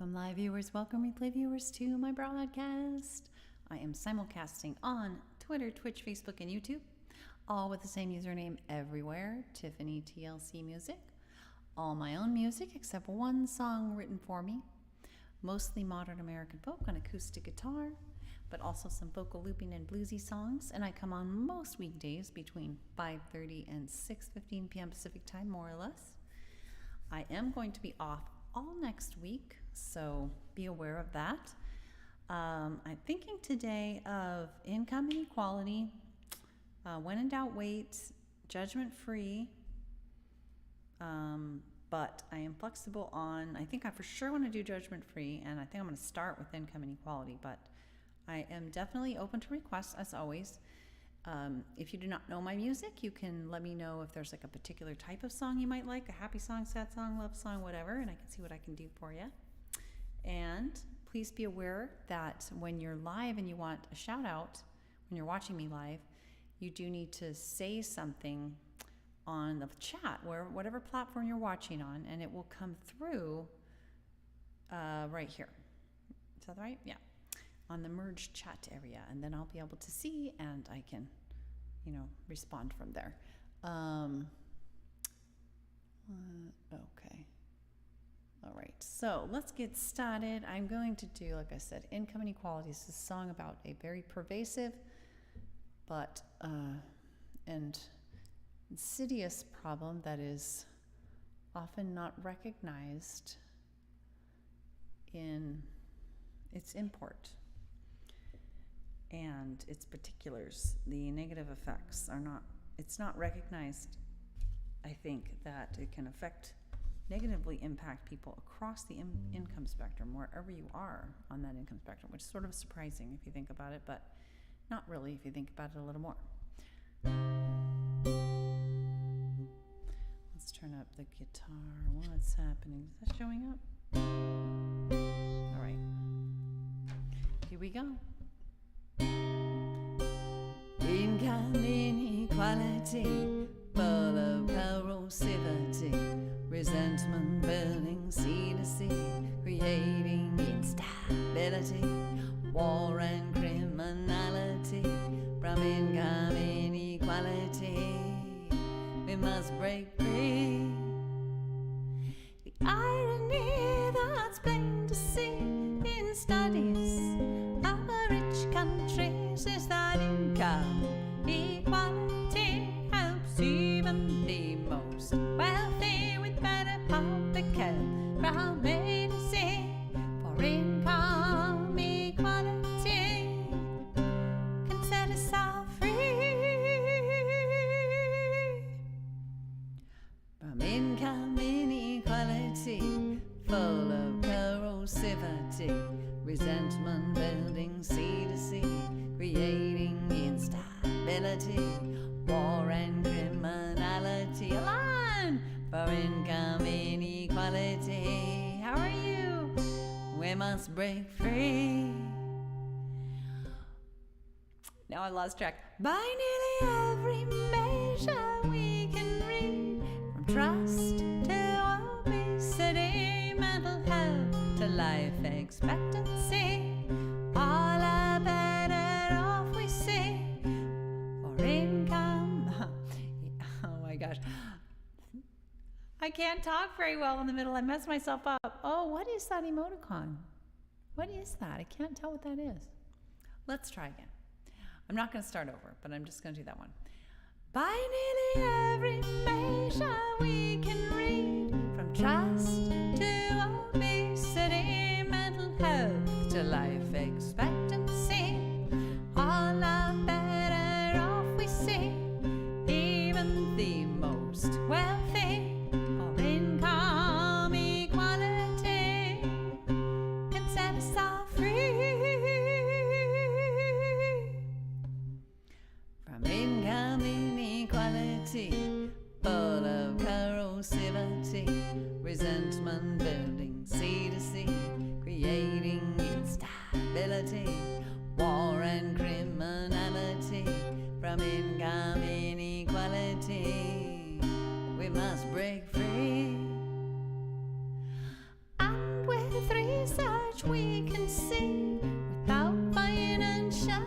Welcome, live viewers. Welcome, replay viewers, to my broadcast. I am simulcasting on Twitter, Twitch, Facebook, and YouTube, all with the same username everywhere, Tiffany TLC Music. All my own music except one song written for me, mostly modern American folk on acoustic guitar, but also some vocal looping and bluesy songs. And I come on most weekdays between 5:30 and 6:15 p.m. Pacific time, more or less. I am going to be off all next week, so be aware of that. I'm thinking today of income inequality, when in doubt, wait, judgment free, but I am flexible on, I think I for sure want to do judgment free, and I think I'm going to start with income inequality, but I am definitely open to requests as always. If you do not know my music, you can let me know if there's like a particular type of song you might like, a happy song, sad song, love song, whatever, and I can see what I can do for you. And please be aware that when you're live and you want a shout out, when you're watching me live, you do need to say something on the chat, where whatever platform you're watching on, and it will come through right here. Is that right? Yeah. On the merged chat area, and then I'll be able to see and I can, respond from there. Okay. All right, so let's get started. I'm going to do, like I said, income inequality. This is a song about a very pervasive but and insidious problem that is often not recognized in its import and its particulars. The negative effects are not, it's not recognized, I think, that it can negatively impact people across the income spectrum, wherever you are on that income spectrum, which is sort of surprising if you think about it, but not really if you think about it a little more. Let's turn up the guitar. What's happening? Is that showing up? All right. Here we go. Income inequality, full of corrosivity, resentment building sea to sea, creating instability, war and criminality. From income inequality, we must break free. The irony that's plain to see in studies of rich countries is that income equality helps even the most wealthy with better public health from A to Z. For income equality can set us all free. From income inequality, full of corrosivity, resentment building sea to sea, creating instability, war and criminality. Align for income inequality. How are you? We must break free. Now I lost track. By nearly every measure we can read, from trust to obesity, mental health to life expectancy, all are better off we see. For income, oh my gosh, I can't talk very well in the middle. I messed myself up. Oh, what is that emoticon? What is that? I can't tell what that is. Let's try again. I'm not going to start over, but I'm just going to do that one. By nearly every measure we can read, from trust to obesity, mental health to life expectancy, all are better off we see, even the most wealthy. For income equality can set us all free. From income inequality, full of corrosivity, resentment building sea to sea, creating instability, such we can see without financial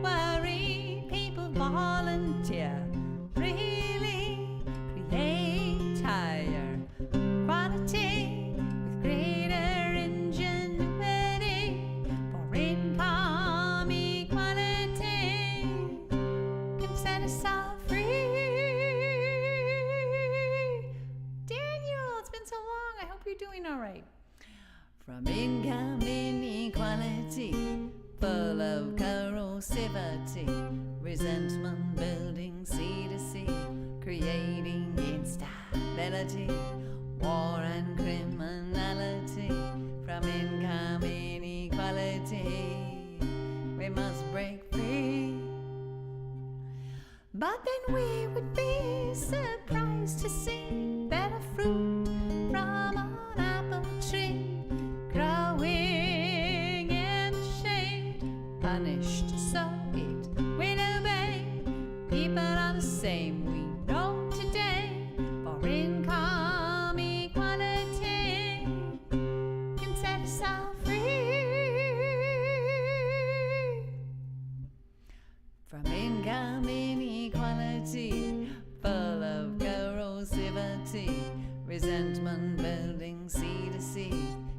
worry. People volunteer, really create higher quality with greater ingenuity for income equality. Can set us all free. Daniel, it's been so long. I hope you're doing all right. From income inequality, full of corrosivity, resentment building sea to sea, creating instability, war and criminality. From income inequality, we must break free. But then we would be surprised to see better fruit from an apple tree growing in the shade, punished so it will obey. People are the same, we know today, for income equality can set us all free. From income inequality, full of corrosivity, resentment building sea to sea,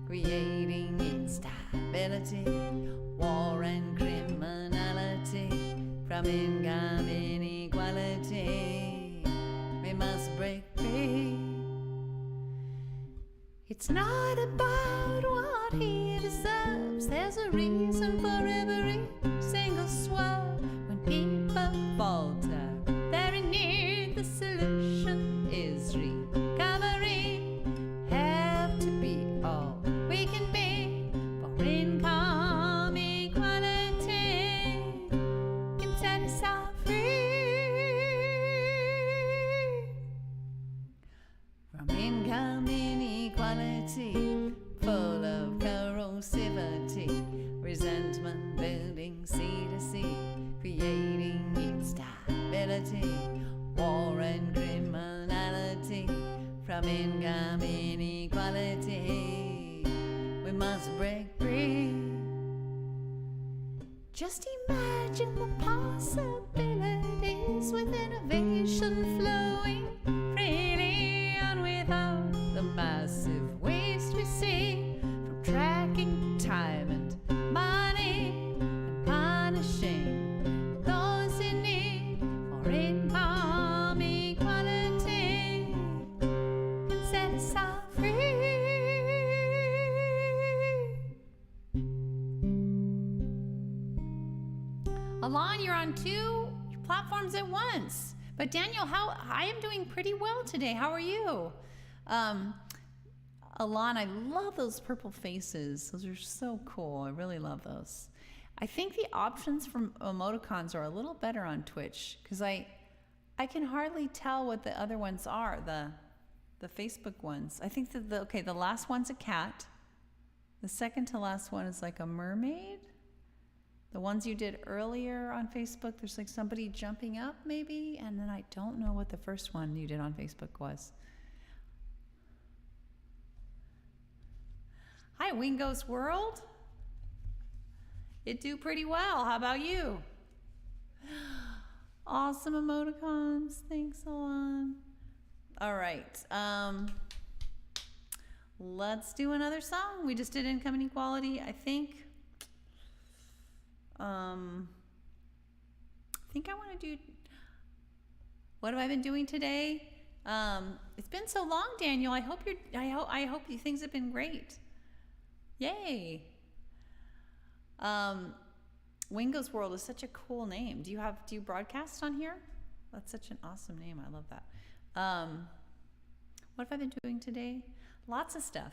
creating instability, war and criminality. From income inequality, we must break free. It's not about what he deserves. There's a reason for every single swerve. When people falter, very near the solution is recovery. Have to be all we can be for income equality can set us all free. From income inequality, full of corrosivity, resentment building sea to sea, creating instability, war and criminality. From income inequality, we must break free. Just imagine the possibilities with innovation flowing freely on without the massive waste we see from tracking time and money and punishing those in need for income equality can set us all free. Alon, you're on two platforms at once. But Daniel, I am doing pretty well today. How are you? Alon, I love those purple faces. Those are so cool. I really love those. I think the options from emoticons are a little better on Twitch because I can hardly tell what the other ones are, the Facebook ones. I think that the last one's a cat. The second to last one is like a mermaid. The ones you did earlier on Facebook, there's like somebody jumping up maybe, and then I don't know what the first one you did on Facebook was. Hi, Wingo's World. It do pretty well. How about you? Awesome emoticons. Thanks, Alon. All right. Let's do another song. We just did income inequality. I think I want to do. What have I been doing today? It's been so long, Daniel. I hope things have been great. Yay. Wingo's World is such a cool name. Do you broadcast on here? That's such an awesome name. I love that. What have I been doing today? Lots of stuff.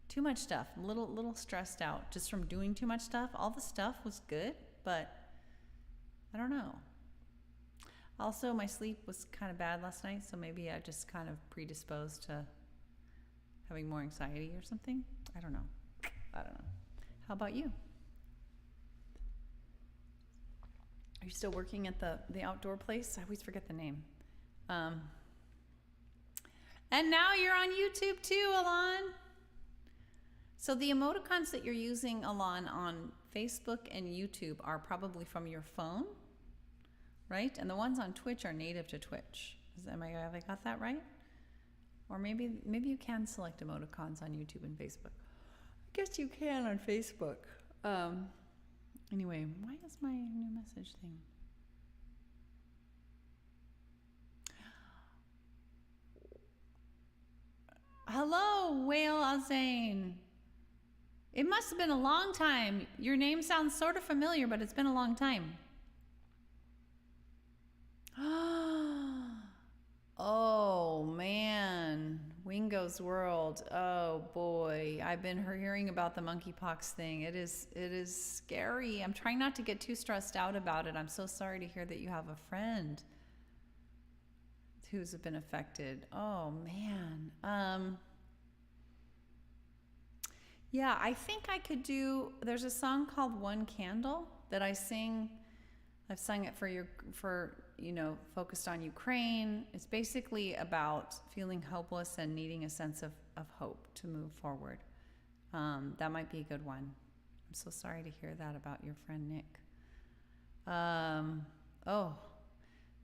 Too much stuff. I'm a little stressed out just from doing too much stuff. All the stuff was good, but I don't know. Also, my sleep was kind of bad last night, so maybe I just kind of predisposed to having more anxiety or something. I don't know. How about you? Are you still working at the outdoor place? I always forget the name. And now you're on YouTube too, Alon. So the emoticons that you're using, Alon, on Facebook and YouTube are probably from your phone, right? And the ones on Twitch are native to Twitch. Have I got that right? Or maybe you can select emoticons on YouTube and Facebook. I guess you can on Facebook. Anyway, why is my new message thing? Hello, Whale Azane. It must have been a long time. Your name sounds sort of familiar, but it's been a long time. Oh, man. Wingo's World. Oh, boy. I've been hearing about the monkeypox thing. It is scary. I'm trying not to get too stressed out about it. I'm so sorry to hear that you have a friend who's been affected. Oh, man. Yeah, I think I could do, there's a song called One Candle that I sing. I've sung it for focused on Ukraine. It's basically about feeling hopeless and needing a sense of hope to move forward. That might be a good one. I'm so sorry to hear that about your friend Nick.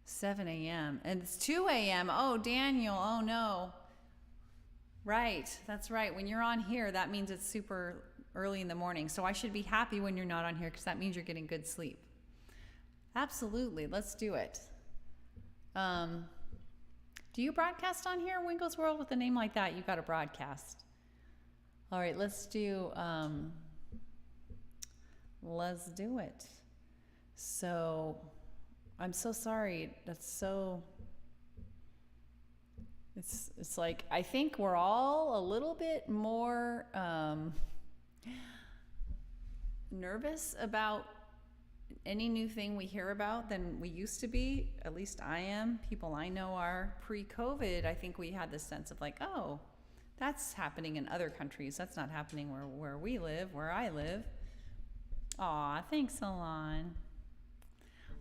7 a.m. and it's 2 a.m. Oh, Daniel, oh no. Right, that's right. When you're on here, that means it's super early in the morning. So I should be happy when you're not on here because that means you're getting good sleep. Absolutely, let's do it. Do you broadcast on here, Winkle's World? With a name like that, you got to broadcast. All right, let's do it. So, I'm so sorry. It's like, I think we're all a little bit more nervous about any new thing we hear about than we used to be. At least I am. People I know are. Pre-COVID, I think we had this sense of like, oh, that's happening in other countries. That's not happening where we live, where I live. Aw, thanks, Alon.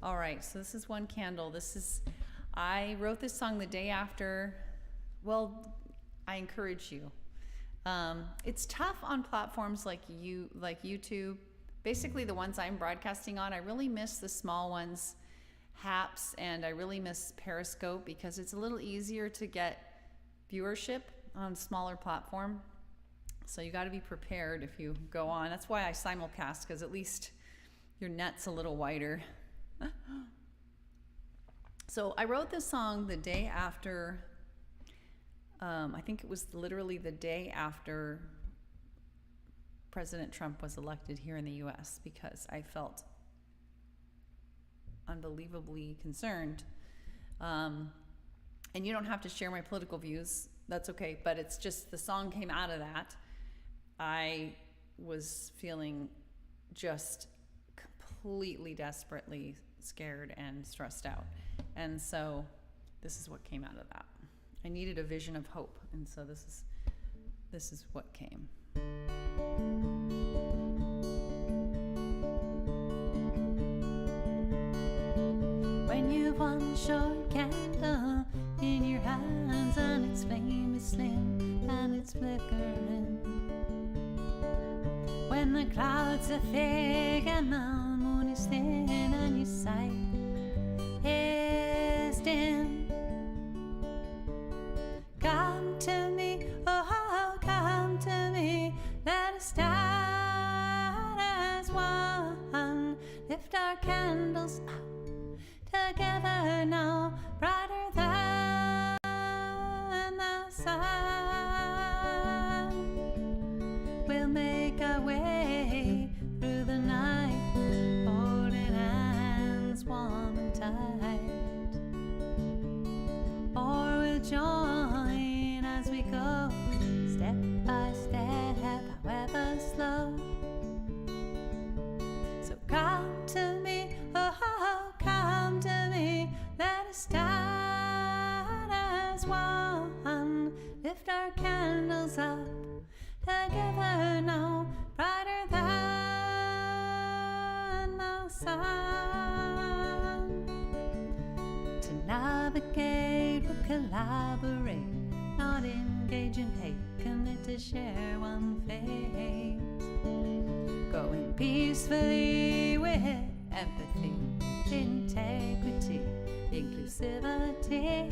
All right, so this is One Candle. I wrote this song the day after. Well, I encourage you. It's tough on platforms like YouTube. Basically, the ones I'm broadcasting on, I really miss the small ones, Haps, and I really miss Periscope because it's a little easier to get viewership on a smaller platform. So you got to be prepared if you go on. That's why I simulcast, because at least your net's a little wider. So I wrote this song the day after, I think it was literally the day after President Trump was elected here in the US, because I felt unbelievably concerned. And you don't have to share my political views, that's okay, but it's just the song came out of that. I was feeling just completely desperately scared and stressed out. And so this is what came out of that. I needed a vision of hope, and so this is what came. When you've one short candle in your hands and its flame is slim and it's flickering, when the clouds are thick and the moon is thin and your sight is dim, come to me, oh, come to me, let us start as one, lift our candles up together now, brighter than the sun. We'll make our way through the night, holding hands warm and tight. Or we'll join as we go, step by step, however slow. So come to me, oh, come to me, let us start as one, lift our candles up together now, brighter than the sun. To navigate, we'll collaborate, not engage in hate, commit wanted to share one fate, going peacefully with empathy, integrity, inclusivity.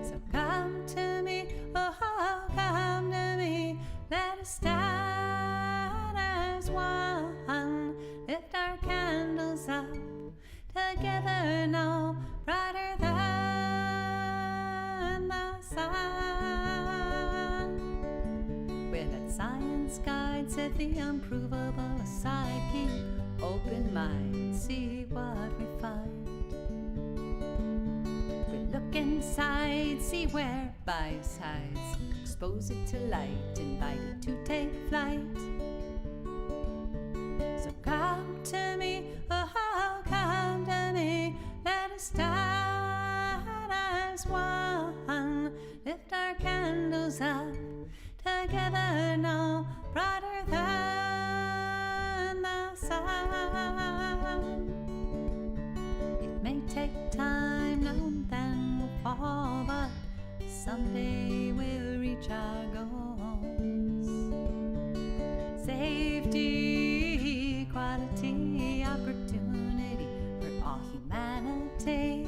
So come to me, oh, come to me, let us stand as one, lift our candles up together, no brighter than the sun. We let science guide, set the unprovable aside, keep open mind, see what we find. We look inside, see where bias hides, expose it to light, invite it to take flight. So come to me, oh, come to me, let us stand as one, lift our candles up together, no brighter than the sun. It may take time, now and then we'll fall, but someday we'll reach our goals. Safety, equality, opportunity for all humanity.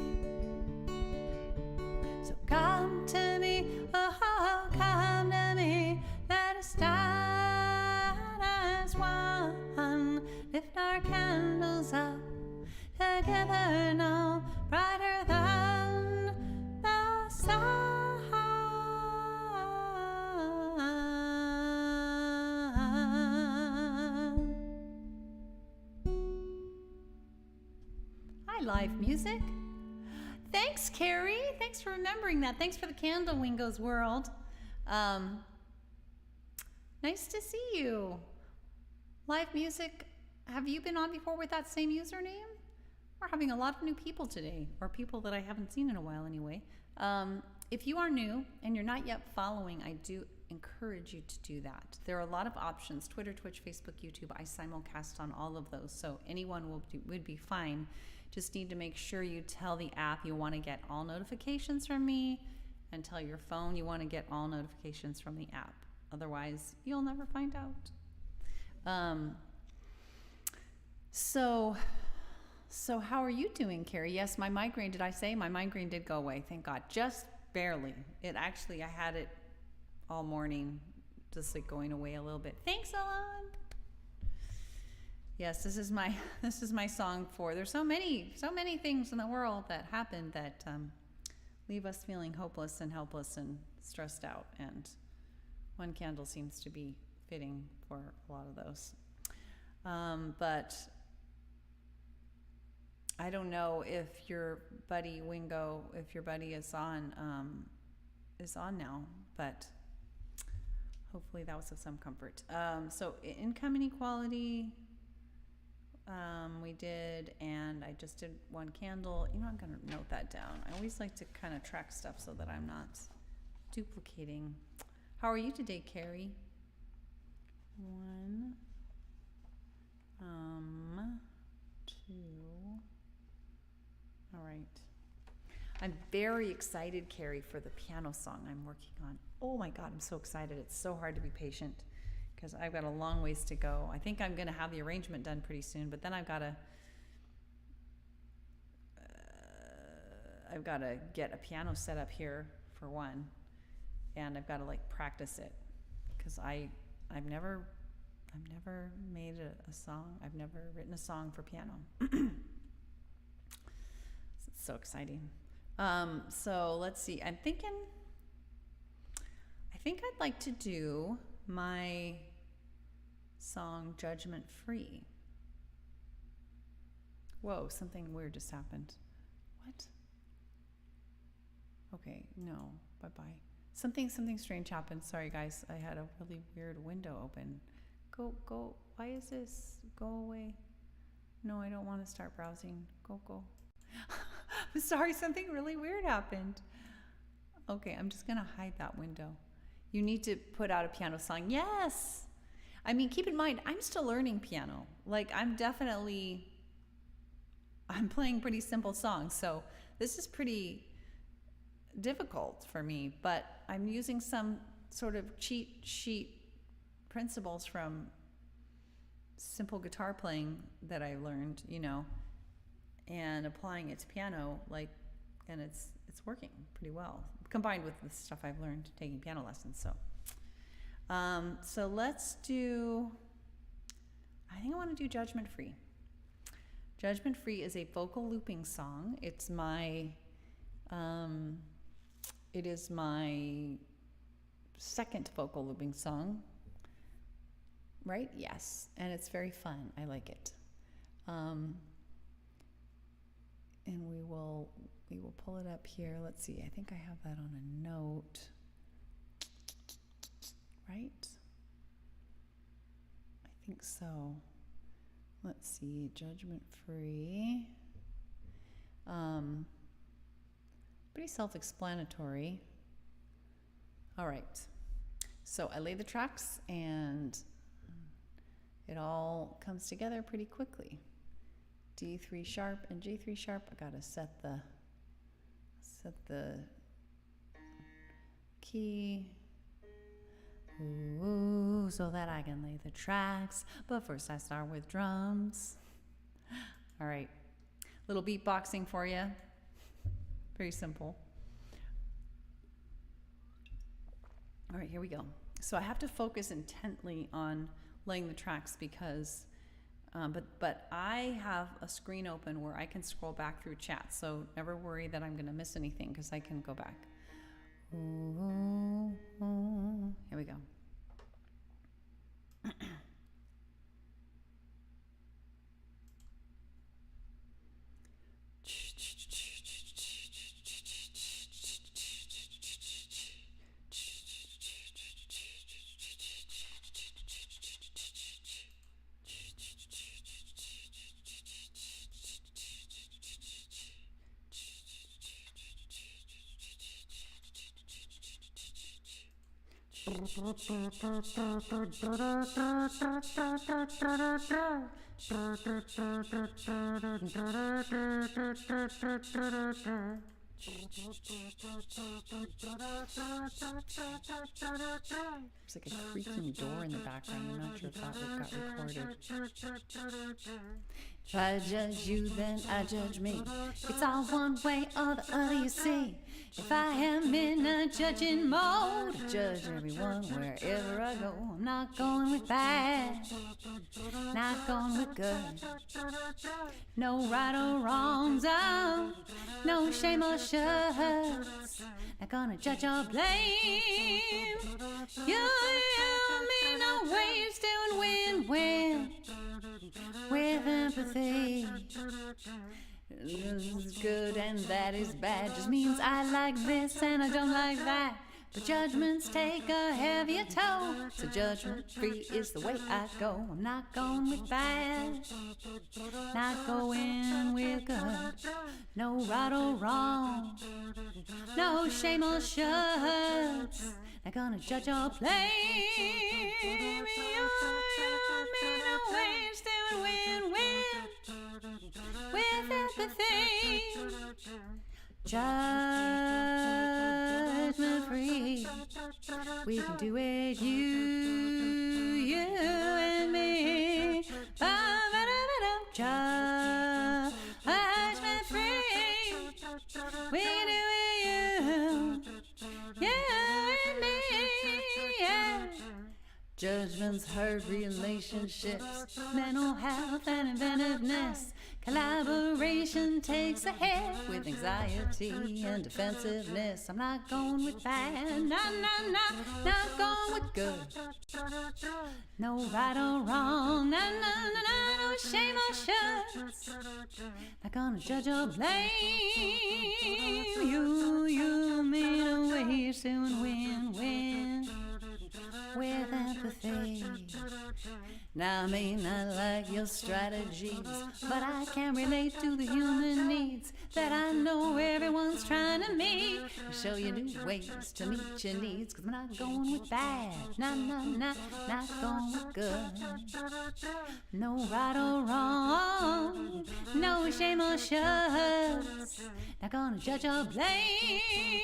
So come to me, oh, come to me, let us stand as one, lift our candles up together, no brighter than the sun. Hi, live music. Thanks, Carrie. Thanks for remembering that. Thanks for the candle, Wingo's World. Nice to see you. Live music. Have you been on before with that same username? We're having a lot of new people today, or people that I haven't seen in a while anyway. If you are new and you're not yet following, I do encourage you to do that. There are a lot of options: Twitter, Twitch, Facebook, YouTube. I simulcast on all of those, so anyone would be fine. Just need to make sure you tell the app you want to get all notifications from me, and tell your phone you want to get all notifications from the app. Otherwise, you'll never find out. So how are you doing, Carrie? Yes, my migraine, did I say? My migraine did go away, thank God. Just barely. It actually, I had it all morning, just like going away a little bit. Thanks, Alon. Yes, this is my song for, there's so many things in the world that happen that leave us feeling hopeless and helpless and stressed out, and one candle seems to be fitting for a lot of those. But I don't know if your buddy Wingo, if your buddy is on now, but hopefully that was of some comfort. So income inequality, we did, and I just did one candle. You know, I'm gonna note that down. I always like to kind of track stuff so that I'm not duplicating. How are you today, Carrie? 1, 2. All right. I'm very excited, Carrie, for the piano song I'm working on. Oh my God, I'm so excited. It's so hard to be patient because I've got a long ways to go. I think I'm going to have the arrangement done pretty soon, but then I've got to get a piano set up here for one, and I've got to like practice it because I've never made a song. I've never written a song for piano. It's so exciting. So let's see. I think I'd like to do my song Judgment Free. Whoa, something weird just happened. What? Okay, no, bye-bye. Something strange happened. Sorry guys, I had a really weird window open. Go, why is this? Go away. No, I don't want to start browsing. Go. I'm sorry, something really weird happened. Okay, I'm just gonna hide that window. You need to put out a piano song. Yes! I mean, keep in mind, I'm still learning piano. Like, I'm playing pretty simple songs, so this is pretty difficult for me, but I'm using some sort of cheat sheet principles from simple guitar playing that I learned, and applying it to piano, and it's working pretty well, combined with the stuff I've learned taking piano lessons. So let's do, I think I want to do Judgment Free. Judgment Free is a vocal looping song. It is my second vocal looping song, right? Yes, and it's very fun. I like it. And we will pull it up here. Let's see. I think I have that on a note, right? I think so. Let's see. Judgment Free. Pretty self-explanatory. All right. So I lay the tracks and it all comes together pretty quickly. D3 sharp and G3 sharp. I gotta set the key. Ooh, so that I can lay the tracks. But first I start with drums. All right. Little beatboxing for you. Very simple. All right, here we go. So I have to focus intently on laying the tracks because, but I have a screen open where I can scroll back through chat. So never worry that I'm going to miss anything because I can go back. Ooh, ooh. Here we go. There's like a creaking door in the background. I'm not sure if that got recorded. If I judge you, then I judge me. It's all one way or the other, you see. If I am in a judging mode, I judge everyone wherever I go. I'm not going with bad, not going with good. No right or wrong zone, no shame or shuts. Not gonna judge or blame. You, me, no ways doing win-win with empathy. This is good and that is bad just means I like this and I don't like that. But judgments take a heavier toll, so judgment free is the way I go. I'm not going with bad, not going with good. No right or wrong, no shame or shuts. Not gonna judge or blame. You, me, no ways to win-win with empathy. Judgment free. We can do it, you and me. Judgment free. We can do it, you and me. Yeah. Judgments hurt relationships, mental health and inventiveness. Collaboration takes a hit with anxiety and defensiveness. I'm not going with bad, not going with good. No right or wrong, no shame or shuts. Not gonna judge or blame. You, me, no ways to win-win with empathy. Now I may not like your strategies, but I can relate to the human needs that I know everyone's trying to meet. Show you new ways to meet your needs, 'cause I'm not going with bad, not going with good. No right or wrong, no shame or shuts. Not gonna judge or blame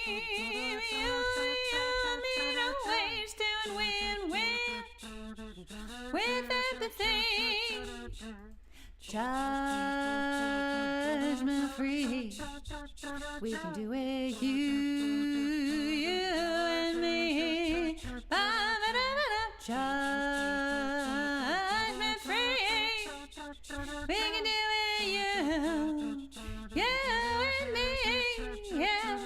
you, me, no ways to win-win with empathy. Judgment free, we can do it, you and me. Judgment free, we can do it, you and me, yeah.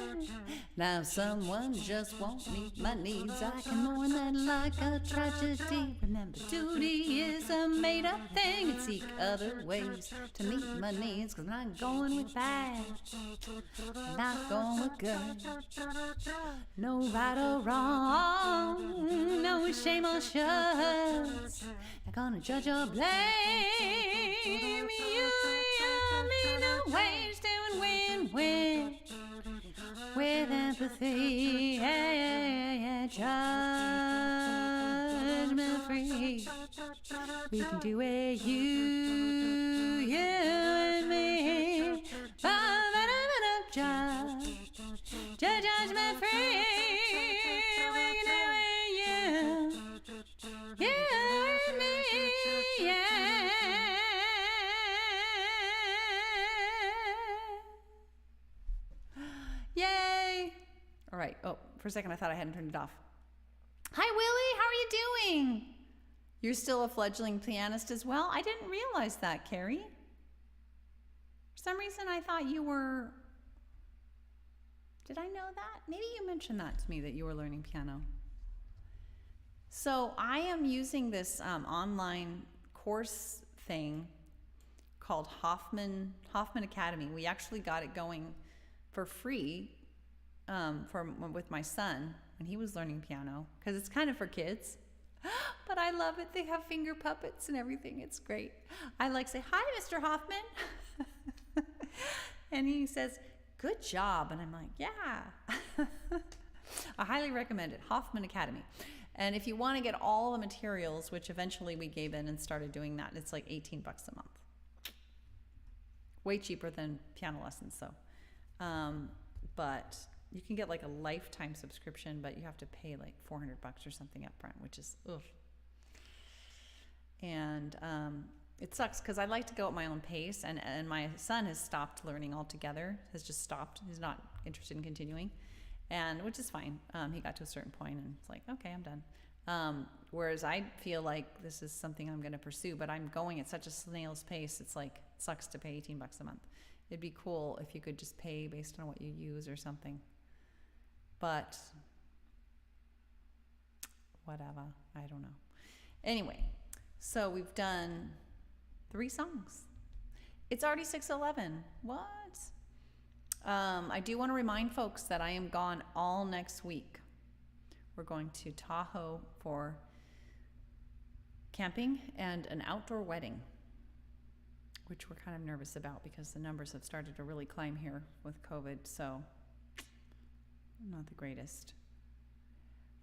Now if someone just won't meet my needs, I can mourn that like a tragedy. Remember, duty is a made-up thing, and seek other ways to meet my needs, 'cause I'm not going with bad, I'm not going with good. No right or wrong, no shame or shuts. Not gonna judge or blame you, me, no ways to win-win with empathy, yeah. Judgment free, we can do it, you and me. Judgment free, we can do it, you and me, yeah. Yay! All right. Oh, for a second I thought I hadn't turned it off. Hi, Willie. How are you doing? You're still a fledgling pianist as well? I didn't realize that, Carrie. For some reason I thought you were... Did I know that? Maybe you mentioned that to me, that you were learning piano. So I am using this online course thing called Hoffman Academy. We actually got it going for free with my son when he was learning piano, because it's kind of for kids. But I love it. They have finger puppets and everything. It's great. I like say, "Hi, Mr. Hoffman." And he says, "Good job." And I'm like, yeah. I highly recommend it. Hoffman Academy. And if you want to get all the materials, which eventually we gave in and started doing that, it's like $18 a month. Way cheaper than piano lessons, so. But you can get like a lifetime subscription, but you have to pay like $400 or something up front, which is ugh. And it sucks because I like to go at my own pace, and my son has stopped learning altogether, has just stopped. He's not interested in continuing, and which is fine. He got to a certain point and it's like, okay, I'm done. Whereas I feel like this is something I'm going to pursue, but I'm going at such a snail's pace. It's like, it sucks to pay $18 a month. It'd be cool if you could just pay based on what you use or something. But whatever, I don't know. Anyway, so we've done 3 songs. It's already 6:11. What? I do want to remind folks that I am gone all next week. We're going to Tahoe for camping and an outdoor wedding, which we're kind of nervous about because the numbers have started to really climb here with COVID, so not the greatest.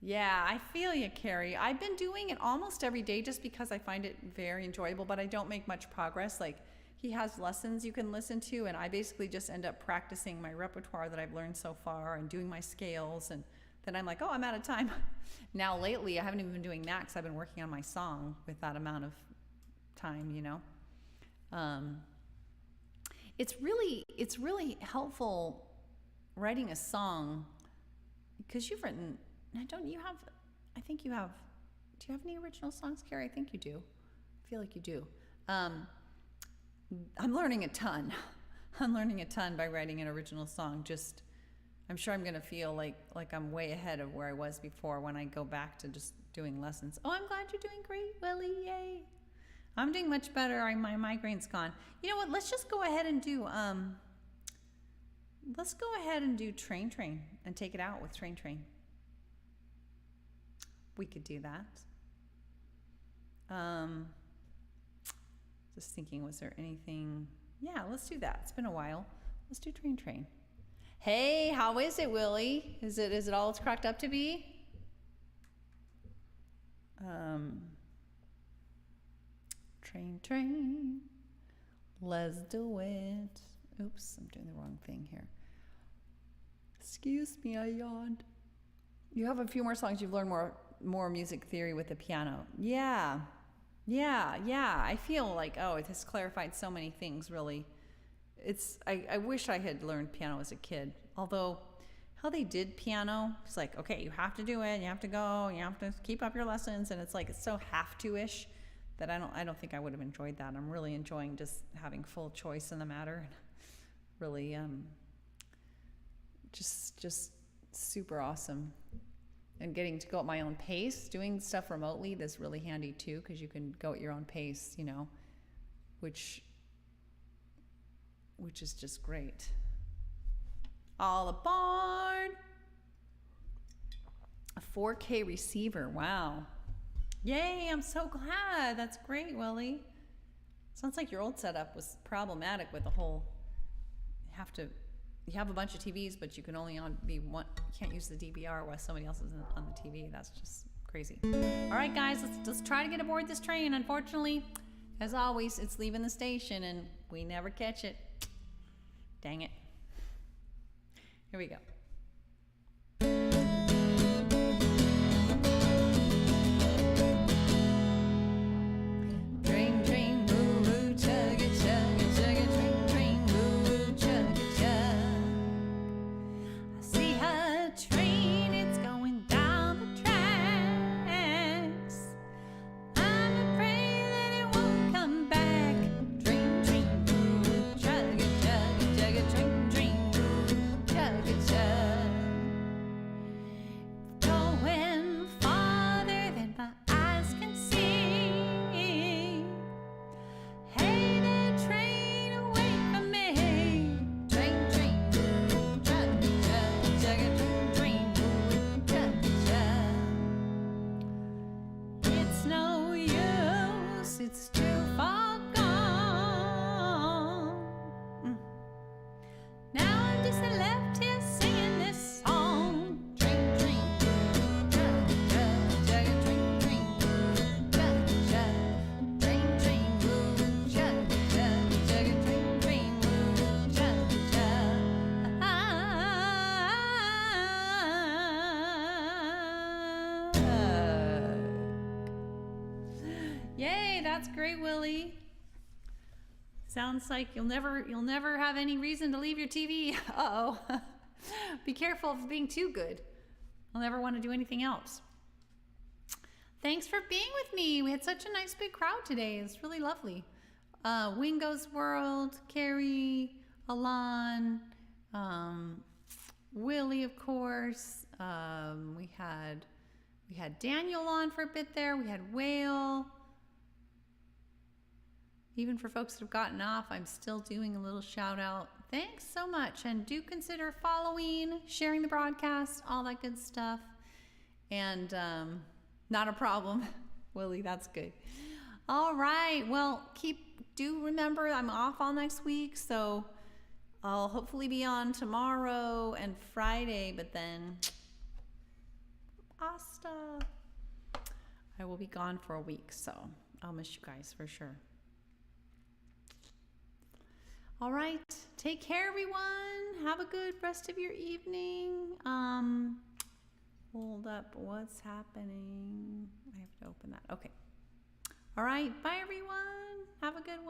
Yeah, I feel you, Carrie. I've been doing it almost every day just because I find it very enjoyable, but I don't make much progress. Like, he has lessons you can listen to, and I basically just end up practicing my repertoire that I've learned so far and doing my scales, and then I'm like, oh, I'm out of time. Now, lately, I haven't even been doing that because I've been working on my song with that amount of time, you know. It's really helpful writing a song because you've written. Now, don't you have? I think you have. Do you have any original songs, Carrie? I think you do. I feel like you do. I'm learning a ton. I'm learning a ton by writing an original song. Just, I'm sure I'm gonna feel like I'm way ahead of where I was before when I go back to just doing lessons. Oh, I'm glad you're doing great, Willie. Yay! I'm doing much better. My migraine's gone. You know what? Let's just go ahead and do. Let's go ahead and do Train Train and take it out with Train Train. We could do that. Just thinking, was there anything? Yeah, let's do that. It's been a while. Let's do Train Train. Hey, how is it, Willie? Is it all it's cracked up to be? Train Train. Let's do it. Oops, I'm doing the wrong thing here. Excuse me, I yawned. You have a few more songs. You've learned more music theory with the piano. Yeah. I feel like, oh, it has clarified so many things, really. I wish I had learned piano as a kid. Although, how they did piano, it's like, okay, you have to do it, you have to go, you have to keep up your lessons, and it's like, it's so have to-ish that I don't think I would have enjoyed that. I'm really enjoying just having full choice in the matter. Really, just super awesome. And getting to go at my own pace, doing stuff remotely, that's really handy too, because you can go at your own pace, you know, which is just great. All aboard! A 4K receiver, wow. Yay, I'm so glad. That's great, Willie. Sounds like your old setup was problematic with the whole, you have a bunch of TVs, but you can only be one. You can't use the DVR while somebody else is on the TV. That's just crazy. All right, guys, let's try to get aboard this train. Unfortunately, as always, it's leaving the station and we never catch it. Dang it. Here we go. It's too far gone. Now I'm just left here singing this song. Train, train, chugga, chugga, train, train, chugga, chugga, train, train, chugga, chugga, train, train, chugga, chugga. Yay, that's great, Willie. Sounds like you'll never have any reason to leave your TV. Uh-oh. Be careful of being too good. I'll never want to do anything else. Thanks for being with me. We had such a nice big crowd today. It's really lovely. Wingo's World, Carrie, Alon, Willie, of course. We had Daniel on for a bit there. We had Whale. Even for folks that have gotten off, I'm still doing a little shout out. Thanks so much. And do consider following, sharing the broadcast, all that good stuff. And not a problem. Willie, that's good. All right. Well, do remember I'm off all next week. So I'll hopefully be on tomorrow and Friday. But then, hasta. I will be gone for a week. So I'll miss you guys for sure. All right, take care, everyone. Have a good rest of your evening. Hold up, what's happening? I have to open that. Okay. All right, bye, everyone. Have a good one.